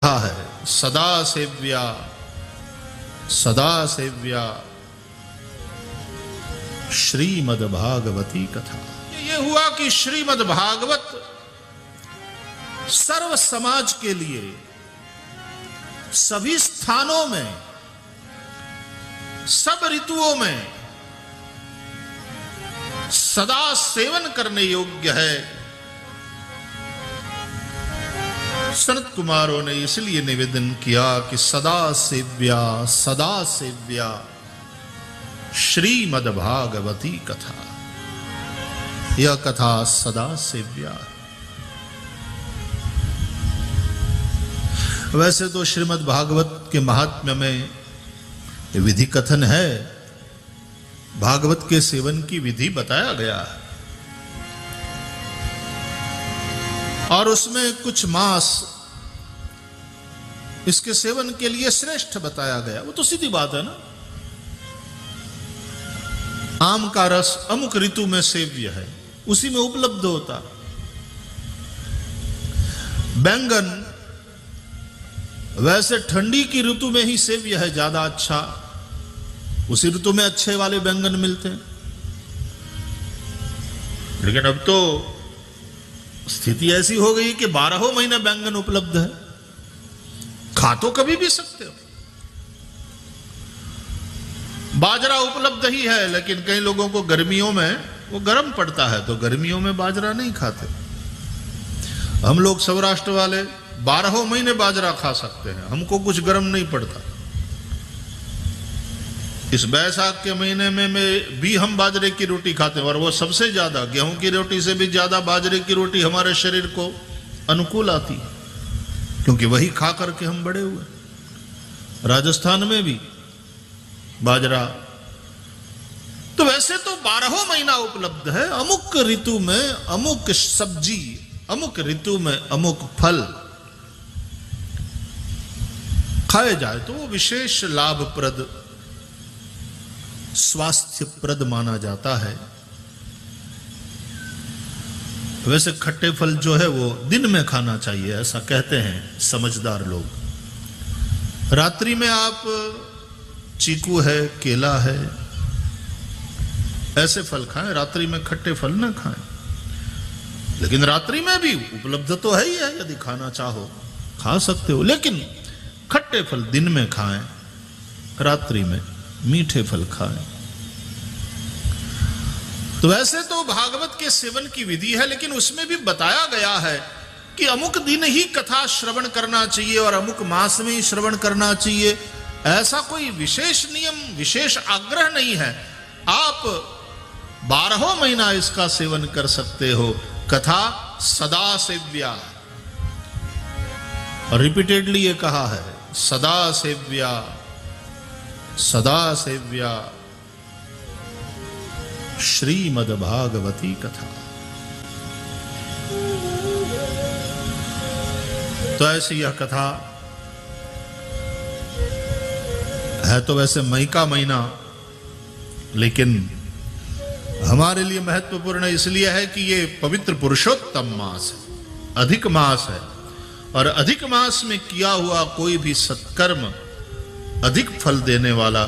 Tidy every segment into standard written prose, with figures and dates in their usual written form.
है सदा सेव्या सदा सेव्या श्रीमद् भागवती कथा। ये हुआ कि श्रीमद् भागवत सर्व समाज के लिए सभी स्थानों में सब ऋतुओं में सदा सेवन करने योग्य है। सनत कुमारों ने इसलिए निवेदन किया कि सदा सेव्या श्रीमद् भागवती कथा। यह कथा सदा सेव्या। वैसे तो श्रीमद् भागवत के महात्म्य में विधि कथन है, भागवत के सेवन की विधि बताया गया है और उसमें कुछ मास इसके सेवन के लिए श्रेष्ठ बताया गया। वो तो सीधी बात है ना। आम का रस अमुक ऋतु में सेव्य है, उसी में उपलब्ध होता। बैंगन वैसे ठंडी की ऋतु में ही सेव्य है, ज्यादा अच्छा, उसी ऋतु में अच्छे वाले बैंगन मिलते हैं। लेकिन अब तो स्थिति ऐसी हो गई कि 12 महीने बैंगन उपलब्ध है, खा तो कभी भी सकते हो। बाजरा उपलब्ध ही है, लेकिन कई लोगों को गर्मियों में वो गर्म पड़ता है तो गर्मियों में बाजरा नहीं खाते। हम लोग सौराष्ट्र वाले 12 महीने बाजरा खा सकते हैं, हमको कुछ गर्म नहीं पड़ता। इस बैसाख के महीने में भी हम बाजरे की रोटी खाते हैं और वो सबसे ज्यादा, गेहूं की रोटी से भी ज्यादा बाजरे की रोटी हमारे शरीर को अनुकूल आती है, क्योंकि वही खा करके हम बड़े हुए। राजस्थान में भी बाजरा। तो वैसे तो 12 महीना उपलब्ध है। अमुक ऋतु में अमुक सब्जी, अमुक ऋतु में अमुक फल खाए जाए तो वो विशेष लाभप्रद, स्वास्थ्यप्रद माना जाता है। वैसे खट्टे फल जो है वो दिन में खाना चाहिए, ऐसा कहते हैं समझदार लोग। रात्रि में आप चीकू है, केला है, ऐसे फल खाएं, रात्रि में खट्टे फल ना खाएं। लेकिन रात्रि में भी उपलब्ध तो है ही है, यदि खाना चाहो खा सकते हो, लेकिन खट्टे फल दिन में खाएं, रात्रि में मीठे फल खाएं। तो वैसे तो भागवत के सेवन की विधि है, लेकिन उसमें भी बताया गया है कि अमुक दिन ही कथा श्रवण करना चाहिए और अमुक मास में ही श्रवण करना चाहिए। ऐसा कोई विशेष नियम, विशेष आग्रह नहीं है। आप 12 महीना इसका सेवन कर सकते हो। कथा सदा सेव्या, और रिपीटेडली ये कहा है, सदा सेव्या सदा सेव्या श्रीमद् भागवती कथा। तो ऐसी यह कथा है। तो वैसे मई का महीना, लेकिन हमारे लिए महत्वपूर्ण इसलिए है कि ये पवित्र पुरुषोत्तम मास है, अधिक मास है, और अधिक मास में किया हुआ कोई भी सत्कर्म अधिक फल देने वाला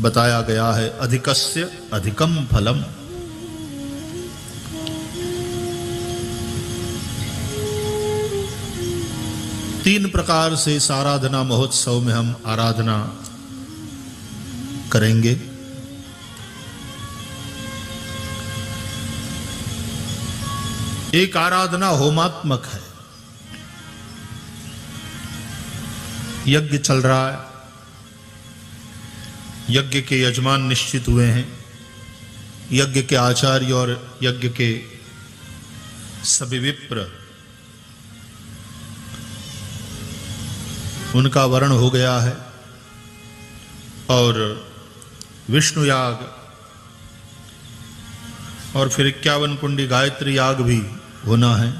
बताया गया है। अधिकस्य अधिकम फलम। तीन प्रकार से इस आराधना महोत्सव में हम आराधना करेंगे। एक आराधना होमात्मक है, यज्ञ चल रहा है, यज्ञ के यजमान निश्चित हुए हैं, यज्ञ के आचार्य और यज्ञ के सभी विप्र, उनका वर्ण हो गया है, और विष्णु याग और फिर 51 कुंडी गायत्री याग भी होना है।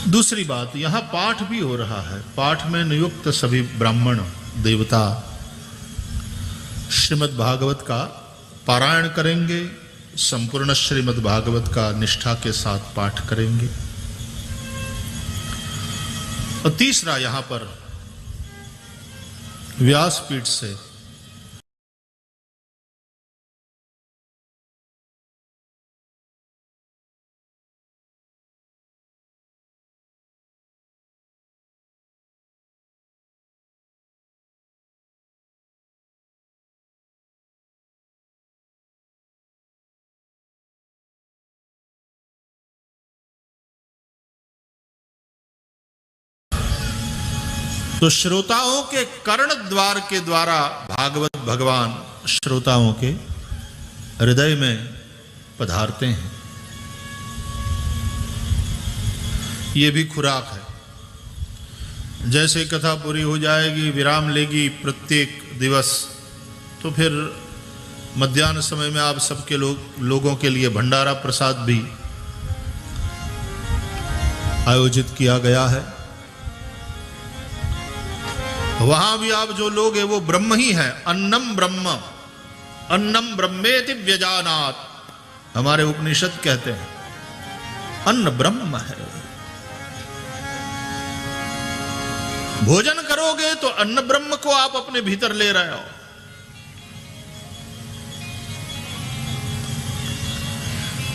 दूसरी बात, यहां पाठ भी हो रहा है। पाठ में नियुक्त सभी ब्राह्मण देवता श्रीमद् भागवत का पारायण करेंगे, संपूर्ण श्रीमद् भागवत का निष्ठा के साथ पाठ करेंगे। और तीसरा यहां पर व्यासपीठ से तो श्रोताओं के कर्ण द्वार के द्वारा भागवत भगवान श्रोताओं के हृदय में पधारते हैं। ये भी खुराक है। जैसे कथा पूरी हो जाएगी, विराम लेगी प्रत्येक दिवस, तो फिर मध्याह्न समय में आप सबके लोगों के लिए भंडारा प्रसाद भी आयोजित किया गया है। वहां भी आप जो लोग हैं वो ब्रह्म ही है। अन्नम ब्रह्म, अन्नम ब्रह्मेति व्यजानात, हमारे उपनिषद कहते हैं अन्न ब्रह्म है। भोजन करोगे तो अन्न ब्रह्म को आप अपने भीतर ले रहे हो।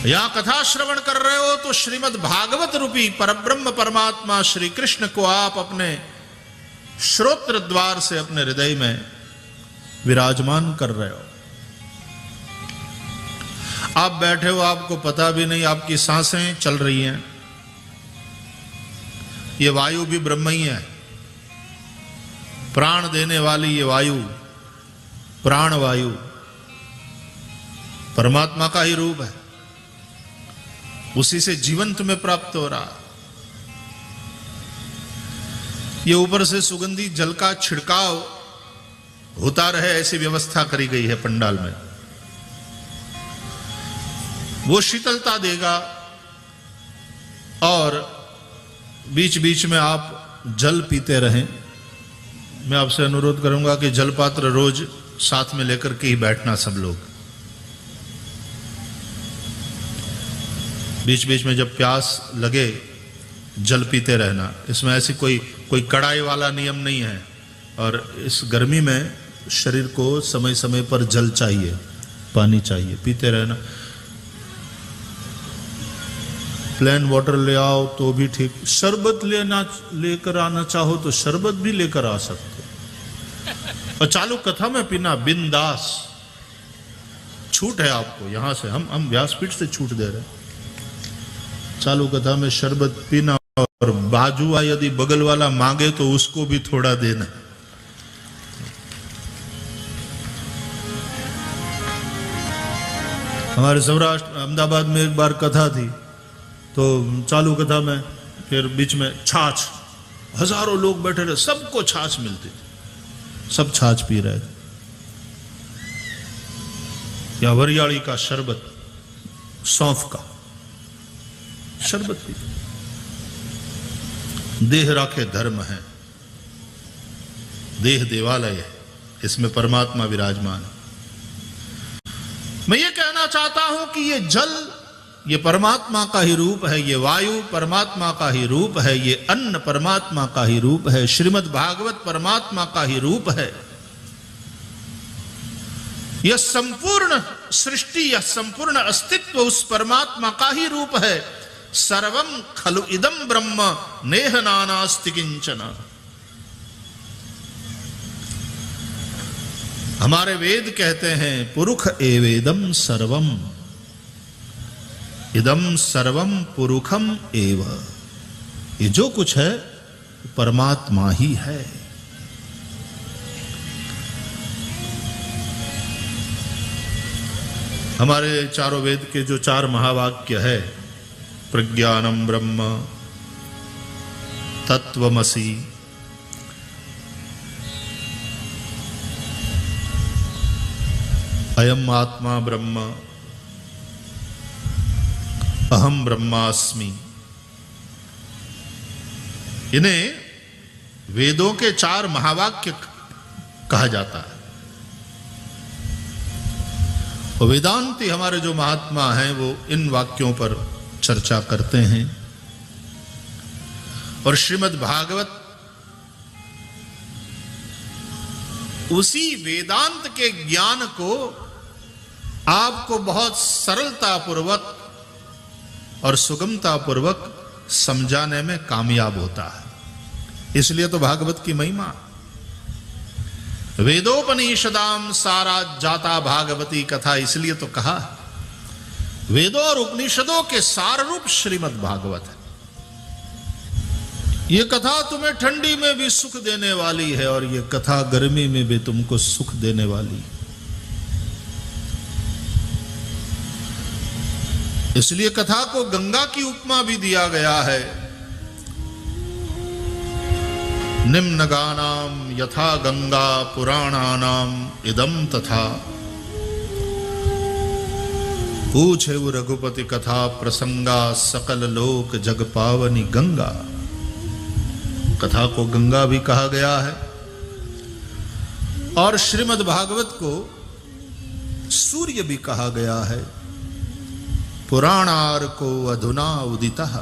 यहां कथा श्रवण कर रहे हो तो श्रीमद् भागवत रूपी परब्रह्म परमात्मा श्री कृष्ण को आप अपने श्रोत्र द्वार से अपने हृदय में विराजमान कर रहे हो। आप बैठे हो, आपको पता भी नहीं आपकी सांसें चल रही हैं। ये वायु भी ब्रह्म ही है, प्राण देने वाली ये वायु, प्राण वायु परमात्मा का ही रूप है। उसी से जीवन तुम्हें प्राप्त हो रहा। ये ऊपर से सुगंधी जल का छिड़काव होता रहे ऐसी व्यवस्था करी गई है पंडाल में। वो शीतलता देगा और बीच बीच में आप जल पीते रहें। मैं आपसे अनुरोध करूंगा कि जल पात्र रोज साथ में लेकर के ही बैठना सब लोग। बीच बीच में जब प्यास लगे जल पीते रहना। इसमें ऐसी कोई कड़ाई वाला नियम नहीं है। और इस गर्मी में शरीर को समय समय पर जल चाहिए, पानी चाहिए, पीते रहना। प्लेन वाटर ले आओ तो भी ठीक, शरबत लेकर आना चाहो तो शरबत भी लेकर आ सकते। और चालू कथा में पीना बिंदास, छूट है आपको। यहां से हम व्यासपीठ से छूट दे रहे हैं। चालू कथा में शरबत पीना, और बाजुआ यदि बगल वाला मांगे तो उसको भी थोड़ा देना। हमारे सौराष्ट्र अहमदाबाद में एक बार कथा थी, तो चालू कथा में फिर बीच में छाछ, हजारों लोग बैठे रहे, सबको छाछ मिलती थी, सब छाछ पी रहे थे। या वरियाली का शरबत, सौंफ का शरबत पीते। देह राखे धर्म है, देह देवालय है, इसमें परमात्मा विराजमान है। मैं ये कहना चाहता हूं कि ये जल ये परमात्मा का ही रूप है, ये वायु परमात्मा का ही रूप है, ये अन्न परमात्मा का ही रूप है, श्रीमद् भागवत परमात्मा का ही रूप है। यह संपूर्ण सृष्टि, यह संपूर्ण अस्तित्व उस परमात्मा का ही रूप है। सर्वम खलु इदम ब्रह्म नेह नानास्ति किंचन। हमारे वेद कहते हैं पुरुष एवेदम सर्वम, इदम सर्वम पुरुषम एव। ये जो कुछ है परमात्मा ही है। हमारे चारों वेद के जो 4 महावाक्य है, प्रज्ञानम ब्रह्म, तत्वमसि, अयम आत्मा ब्रह्म, अहम ब्रह्मास्मि, इन्हें वेदों के 4 महावाक्य कहा जाता है। और वेदांती हमारे जो महात्मा हैं वो इन वाक्यों पर चर्चा करते हैं और श्रीमद् भागवत उसी वेदांत के ज्ञान को आपको बहुत सरलता पूर्वक और सुगमता पूर्वक समझाने में कामयाब होता है। इसलिए तो भागवत की महिमा। वेदोपनिषदाम सारा जाता भागवती कथा, इसलिए तो कहा वेदों और उपनिषदों के सार रूप श्रीमद् भागवत है। ये कथा तुम्हें ठंडी में भी सुख देने वाली है और ये कथा गर्मी में भी तुमको सुख देने वाली है। इसलिए कथा को गंगा की उपमा भी दिया गया है। निम्नगानाम यथा गंगा पुराणानाम इदम तथा। पूछे रघुपति कथा प्रसंगा सकल लोक जग पावनी गंगा। कथा को गंगा भी कहा गया है और श्रीमद् भागवत को सूर्य भी कहा गया है। पुराणार्को अधुना उदितः।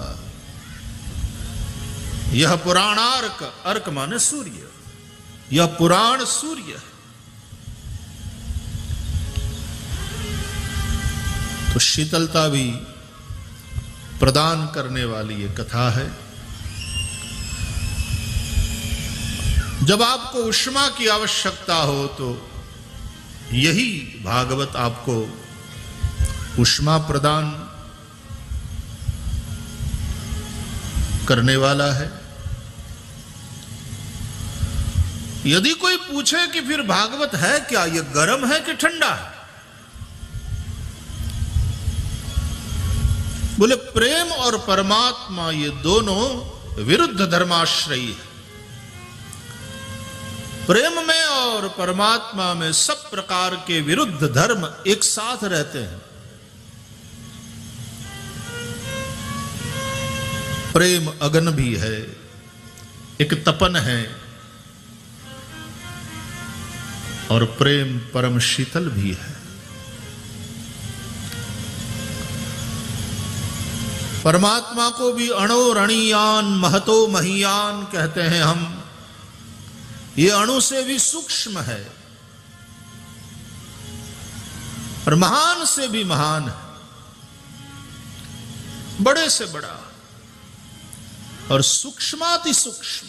यह पुराणार्क, अर्क माने सूर्य, यह पुराण सूर्य है। तो शीतलता भी प्रदान करने वाली ये कथा है। जब आपको उष्मा की आवश्यकता हो तो यही भागवत आपको उष्मा प्रदान करने वाला है। यदि कोई पूछे कि फिर भागवत है क्या, यह गर्म है कि ठंडा है, बोले प्रेम और परमात्मा ये दोनों विरुद्ध धर्माश्रयी है। प्रेम में और परमात्मा में सब प्रकार के विरुद्ध धर्म एक साथ रहते हैं। प्रेम अगन भी है, एक तपन है, और प्रेम परम शीतल भी है। परमात्मा को भी अणो रणीयान महतो महीयान कहते हैं हम। ये अणु से भी सूक्ष्म है और महान से भी महान है, बड़े से बड़ा और सूक्ष्माति सूक्ष्म।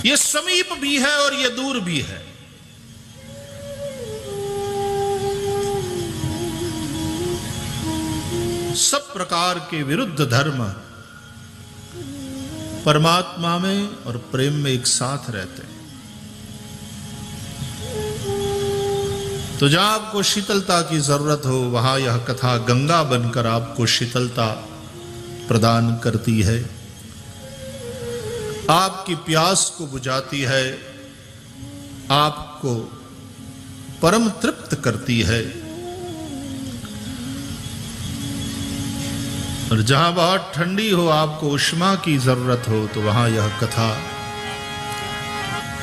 ये समीप भी है और ये दूर भी है। सब प्रकार के विरुद्ध धर्म परमात्मा में और प्रेम में एक साथ रहते हैं। तो जहां आपको शीतलता की जरूरत हो वहां यह कथा गंगा बनकर आपको शीतलता प्रदान करती है, आपकी प्यास को बुझाती है, आपको परम तृप्त करती है। और जहां बहुत ठंडी हो, आपको उष्मा की जरूरत हो, तो वहां यह कथा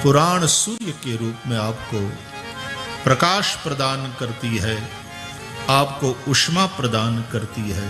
पुराण सूर्य के रूप में आपको प्रकाश प्रदान करती है, आपको उष्मा प्रदान करती है।